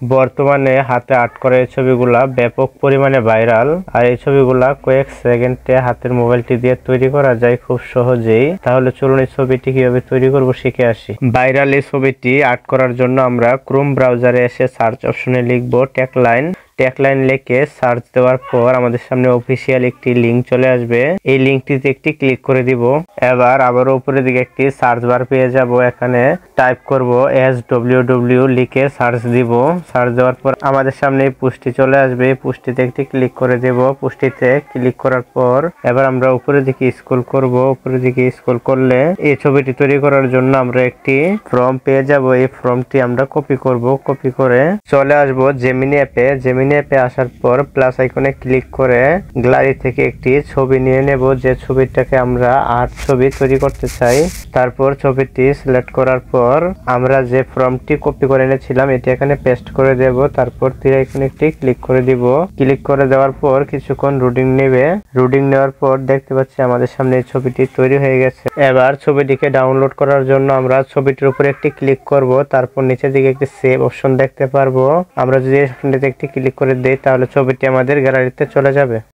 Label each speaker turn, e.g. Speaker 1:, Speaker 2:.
Speaker 1: বর্তমানে হাতে আর্ট করা এই ছবিগুলা ব্যাপক পরিমাণে ভাইরাল। আর এই ছবিগুলা কয়েক সেকেন্ডে হাতের মোবাইলটি দিয়ে তৈরি করা যায় খুব সহজেই। তাহলে চলুন এই ছবিটি কিভাবে তৈরি করব শিখে আসি। ভাইরাল এই ছবিটি আর্ট করার জন্য আমরা ক্রোম ব্রাউজারে এসে সার্চ অপশনে লিখব ট্যাগলাইন লিখে সার্চ দেওয়ার পর আমাদের সামনে অফিসিয়াল একটি লিংক চলে আসবে। এই লিংকটিতে একটি ক্লিক করে দিব। এবার আবারও উপরের দিকে একটি সার্চ বার পেয়ে যাব। এখানে টাইপ করব SWW লিখে সার্চ দিব। সার্চ দেওয়ার পর আমাদের সামনে এই পোস্টটি চলে আসবে। এই পোস্টটিতে একটি ক্লিক করে দেব। পোস্টটিতে ক্লিক করার পর এবার আমরা উপরের দিকে স্ক্রল করব। উপরের দিকে স্ক্রল করলে এই ছবিটি তৈরি করার জন্য আমরা একটি ফর্ম পেয়ে যাব। এই ফর্মটি আমরা কপি করব। কপি করে চলে আসব জেমিনি অ্যাপে। জেমিনি অ্যাপে আসার পর প্লাস আইকনে ক্লিক করে গ্যালারি থেকে একটি ছবি নিয়ে নেব, যে ছবিটাকে আমরা আর্ট ছবি তৈরি করতে চাই। তারপর ছবিটি সিলেক্ট করার পর আমরা যে ফর্মটি কপি করে এনেছিলাম এটি এখানে পেস্ট করে দেব। তারপর তীর আইকনে একটি ক্লিক করে দিব। ক্লিক করে দেওয়ার পর কিছুক্ষণ লোডিং নেবে। লোডিং নেওয়ার পর দেখতে পাচ্ছি আমাদের সামনে এই ছবিটি তৈরি হয়ে গেছে। এবার ছবিটিকে ডাউনলোড করার জন্য আমরা ছবিটির উপরে একটি ক্লিক করব। তারপর নিচের দিকে একটি সেভ অপশন দেখতে পারবো। আমরা যদি এই অপশনটিতে একটি ক্লিক করে দেই তাহলে ছবিটি আমাদের গ্যালারিতে চলে যাবে।